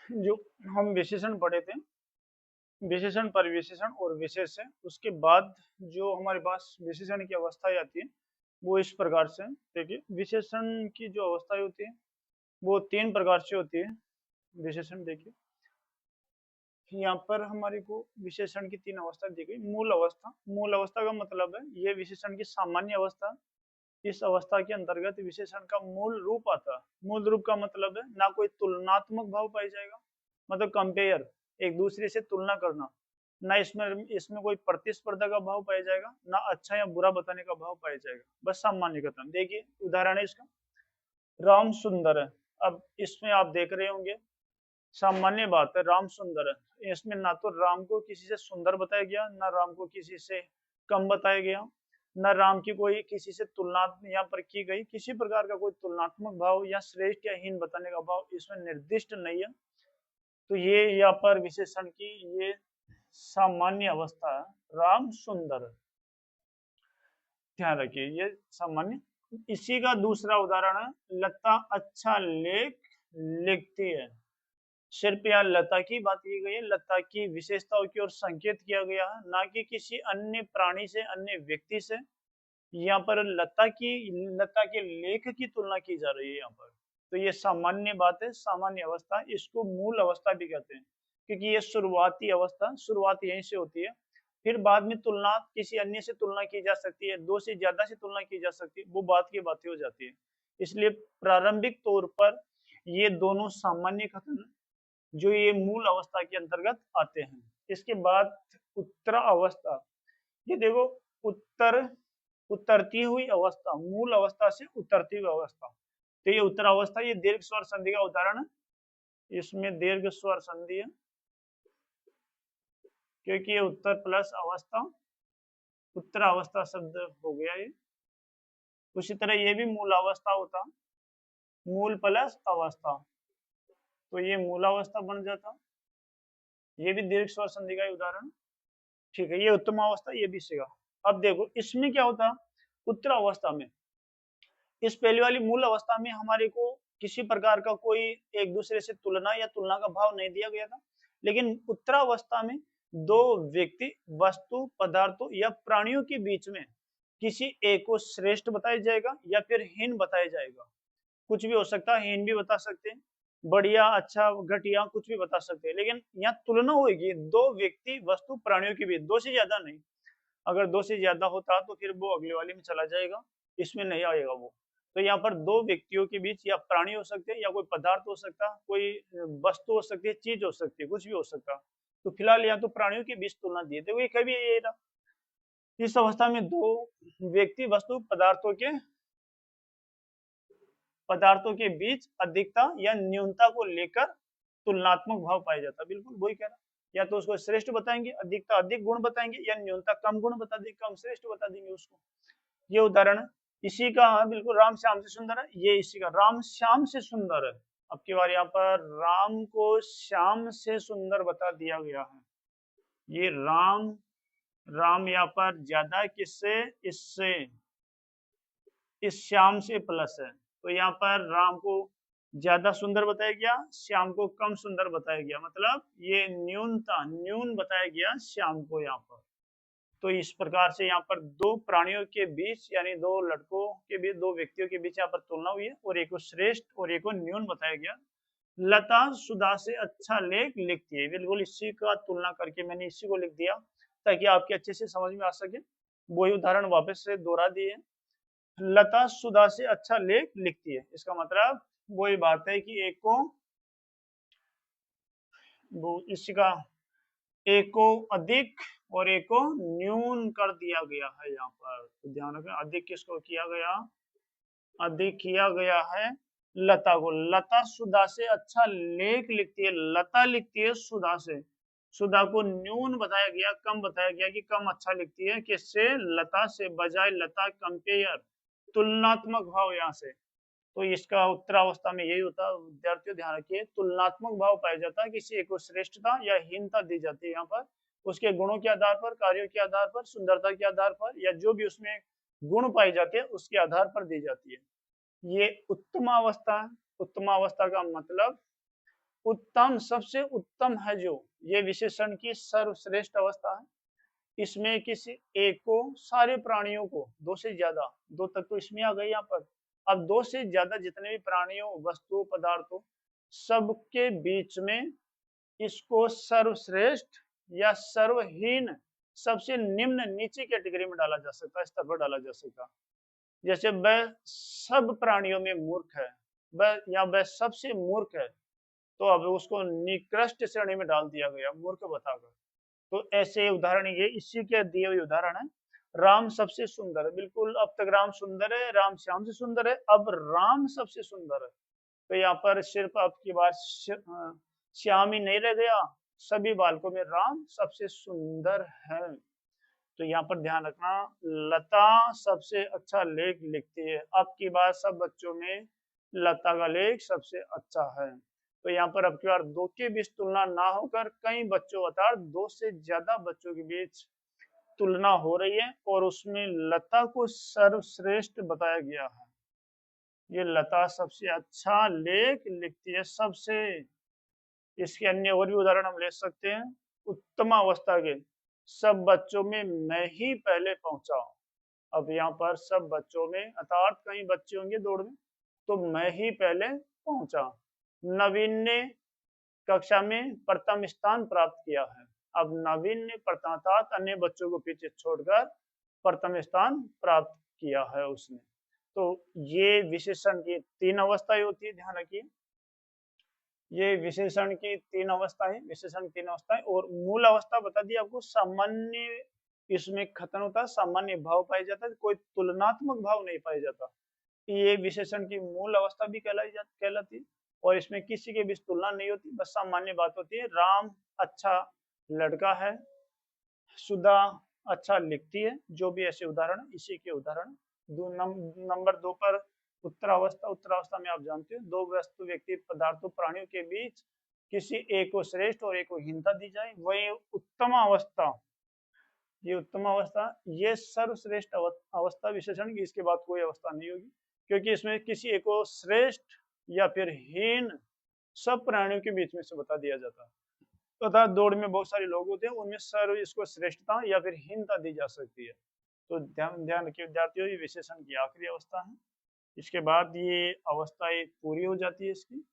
जो हम विशेषण पढ़े थे, विशेषण परिविशेषण और विशेष है, उसके बाद जो हमारे पास विशेषण की अवस्थाएं आती है वो इस प्रकार से है। देखिए, विशेषण की जो अवस्थाएं होती है वो 3 प्रकार से होती है। विशेषण देखिए, यहाँ पर हमारे को विशेषण की 3 अवस्था दी गई। मूल अवस्था, मूल अवस्था का मतलब है ये विशेषण की सामान्य अवस्था। इस अवस्था के अंतर्गत विशेषण का मूल रूप आता है। मूल रूप का मतलब है ना कोई तुलनात्मक भाव पाया जाएगा, मतलब कंपेयर, एक दूसरे से तुलना करना, ना इसमें इसमें कोई प्रतिस्पर्धा का भाव पाया जाएगा, ना अच्छा या बुरा बताने का भाव पाया जाएगा, बस सामान्य कथन। देखिए उदाहरण है इसका, राम सुंदर है। अब इसमें आप देख रहे होंगे, सामान्य बात है, राम सुंदर है, इसमें ना तो राम को किसी से सुंदर बताया गया, ना राम को किसी से कम बताया गया, ना राम की कोई किसी से तुलना यहाँ पर की गई, किसी प्रकार का कोई तुलनात्मक भाव या श्रेष्ठ या हीन बताने का भाव इसमें निर्दिष्ट नहीं है। तो ये यहाँ पर विशेषण की ये सामान्य अवस्था है, राम सुंदर है, ध्यान रखिए ये सामान्य। इसी का दूसरा उदाहरण है, लता अच्छा लेख लिखती है। सिर्फ यहाँ लता की बात की गई है, लता की विशेषताओं की ओर संकेत किया गया है, ना कि किसी अन्य प्राणी से, अन्य व्यक्ति से। यहाँ पर लता के लेख की तुलना की जा रही है यहाँ पर। तो ये सामान्य बात है, सामान्य अवस्था, इसको मूल अवस्था भी कहते हैं, क्योंकि ये शुरुआती अवस्था, शुरुआत यहीं से होती है। फिर बाद में तुलना किसी अन्य से तुलना की जा सकती है, 2 से ज्यादा से तुलना की जा सकती है, वो बात की बातें हो जाती है। इसलिए प्रारंभिक तौर पर ये दोनों सामान्य कथन जो ये मूल अवस्था के अंतर्गत आते हैं। इसके बाद उत्तर अवस्था, ये देखो, उत्तर, उतरती हुई अवस्था, मूल अवस्था से उतरती हुई अवस्था। तो ये उत्तर अवस्था, ये दीर्घ स्वर संधि का उदाहरण है। इसमें दीर्घ स्वर संधि है क्योंकि ये उत्तर प्लस अवस्था, उत्तर अवस्था शब्द हो गया ये। उसी तरह ये भी मूल अवस्था होता, मूल प्लस अवस्था, तो ये मूल अवस्था बन जाता। ये भी दीर्घ स्वर संधि का ही उदाहरण। ठीक है, ये उत्तम अवस्था, ये भी सीखा। अब देखो इसमें क्या होता, उत्तर अवस्था में, इस पहली वाली मूल अवस्था में हमारे को किसी प्रकार का कोई एक दूसरे से तुलना या तुलना का भाव नहीं दिया गया था। लेकिन उत्तरावस्था में दो व्यक्ति, वस्तु, पदार्थों या प्राणियों के बीच में किसी एक को श्रेष्ठ बताया जाएगा या फिर हीन बताया जाएगा। कुछ भी हो सकता है, हीन भी बता सकते हैं, बढ़िया, अच्छा, घटिया, कुछ भी बता सकते हैं। लेकिन यहाँ तुलना होगी दो व्यक्ति, वस्तु, प्राणियों के बीच, दो से ज्यादा नहीं। अगर दो से ज्यादा होता तो फिर वो अगले वाले में चला जाएगा, इसमें नहीं आएगा वो। तो यहाँ पर दो व्यक्तियों के बीच या प्राणी हो सकते हैं, या कोई पदार्थ हो सकता है, कोई वस्तु हो सकती है, चीज हो सकती है, कुछ भी हो सकता है। तो फिलहाल यहाँ तो प्राणियों के बीच तुलना दिए थे, वो कभी ये रहा। इस अवस्था में दो व्यक्ति, वस्तु, पदार्थों के बीच अधिकता या न्यूनता को लेकर तुलनात्मक भाव पाया जाता है। बिल्कुल वही कह रहा, या तो उसको श्रेष्ठ बताएंगे, अधिकता अधिक गुण बताएंगे, या न्यूनता कम गुण बता देंगे, कम श्रेष्ठ बता देंगे उसको। ये उदाहरण है इसी का। हाँ, बिल्कुल, राम श्याम से सुंदर है, ये इसी का, राम श्याम से सुंदर है। अब की बार यहाँ पर राम को श्याम से सुंदर बता दिया गया है। ये राम, राम यहाँ पर ज्यादा किससे, इससे, इस श्याम से प्लस है। तो यहाँ पर राम को ज्यादा सुंदर बताया गया, श्याम को कम सुंदर बताया गया, मतलब ये न्यूनता, न्यून बताया गया श्याम को यहाँ पर। तो इस प्रकार से यहाँ पर दो प्राणियों के बीच, यानी दो लड़कों के बीच, दो व्यक्तियों के बीच यहाँ पर तुलना हुई है, और एक को श्रेष्ठ और एक को न्यून बताया गया। लता सुधा से अच्छा लेख लिखती है, बिल्कुल इसी का तुलना करके मैंने इसी को लिख दिया ताकि आपके अच्छे से समझ में आ सके। वही उदाहरण वापस से दोहरा दिए। लता सुधा से अच्छा लेख लिखती है, इसका मतलब वही बात है कि एक को, वो इसका, एक को अधिक और एक को न्यून कर दिया गया है यहाँ पर। तो ध्यान रखें, अधिक किसको किया गया, अधिक किया गया है लता को। लता सुधा से अच्छा लेख लिखती है, लता लिखती है सुधा से। सुधा को न्यून बताया गया, कम बताया गया कि कम अच्छा लिखती है, किससे, लता से, बजाय लता कंपेयर, तुलनात्मक भाव यहाँ से। तो इसका उत्तरावस्था में यही होता है, विद्यार्थियों ध्यान रखिए, तुलनात्मक भाव पाया जाता है, किसी एक को श्रेष्ठता या हीनता दी जाती है यहाँ पर, उसके गुणों के आधार पर, कार्यों के आधार पर, सुंदरता के आधार पर, या जो भी उसमें गुण पाए जाते हैं उसके आधार पर दी जाती है। ये उत्तमावस्था है। उत्तमावस्था का मतलब उत्तम, सबसे उत्तम है जो, ये विशेषण की सर्वश्रेष्ठ अवस्था है। इसमें किसी एक को, सारे प्राणियों को, दो से ज्यादा, दो तक तो इसमें आ गई यहाँ पर, अब दो से ज्यादा जितने भी प्राणियों, वस्तुओं, पदार्थों, सबके बीच में इसको सर्वश्रेष्ठ या सर्वहीन, सबसे निम्न, नीचे कैटेगरी में डाला जा सकता है, स्तर पर डाला जा सकता है। जैसे वह सब प्राणियों में मूर्ख है, वह या वह सबसे मूर्ख है, तो अब उसको निकृष्ट श्रेणी में डाल दिया गया, मूर्ख बताकर। तो ऐसे उदाहरण, ये इसी के दिए हुए उदाहरण है। राम सबसे सुंदर है, बिल्कुल, अब तक राम सुंदर है, राम श्याम से सुंदर है, अब राम सबसे सुंदर है। तो यहाँ पर सिर्फ आपकी बात श्याम ही नहीं रह गया, सभी बालकों में राम सबसे सुंदर है। तो यहाँ पर ध्यान रखना, लता सबसे अच्छा लेख लिखती है, आपकी बात सब बच्चों में लता का लेख सबसे अच्छा है। तो यहाँ पर अब की बार दो के बीच तुलना ना होकर कई बच्चों अर्थात दो से ज्यादा बच्चों के बीच तुलना हो रही है, और उसमें लता को सर्वश्रेष्ठ बताया गया है। ये लता सबसे अच्छा लेख लिखती है, सबसे। इसके अन्य और भी उदाहरण हम ले सकते हैं। उत्तम अवस्था के, सब बच्चों में मैं ही पहले पहुंचा। अब यहाँ पर सब बच्चों में अर्थात कई बच्चे होंगे दौड़ में, तो मैं ही पहले पहुंचा। नवीन ने कक्षा में प्रथम स्थान प्राप्त किया है। अब नवीन ने प्रथम, अन्य बच्चों को पीछे छोड़कर प्रथम स्थान प्राप्त किया है उसने। तो ये विशेषण की तीन अवस्थाएं होती है, ध्यान रखिए। ये विशेषण की तीन अवस्थाएं, विशेषण तीन अवस्थाएं, और मूल अवस्था बता दी आपको, सामान्य इसमें खत्म होता है, सामान्य भाव पाया जाता है, कोई तुलनात्मक भाव नहीं पाया जाता। ये विशेषण की मूल अवस्था भी कहलाती, और इसमें किसी के बीच तुलना नहीं होती, बस सामान्य बात होती है। राम अच्छा लड़का है, सुधा अच्छा लिखती है, जो भी ऐसे उदाहरण, इसी के उदाहरण। नंबर दो पर उत्तरावस्था, उत्तरावस्था में आप जानते हो, दो वस्तु, व्यक्ति, पदार्थों, प्राणियों के बीच किसी एक को श्रेष्ठ और एक को हीनता दी जाए, वही उत्तम अवस्था। ये उत्तम अवस्था, ये सर्वश्रेष्ठ अवस्था विशेषण की, इसके बाद कोई अवस्था नहीं होगी, क्योंकि इसमें किसी एक को श्रेष्ठ या फिर हीन सब प्राणियों के बीच में से बता दिया जाता है। तथा दौड़ में बहुत सारे लोग होते हैं, उनमें सर्व इसको श्रेष्ठता या फिर हीनता दी जा सकती है। तो ध्यान रखिए विद्यार्थियों, ये विशेषण की आखिरी अवस्था है। इसके बाद ये अवस्था एक पूरी हो जाती है इसकी।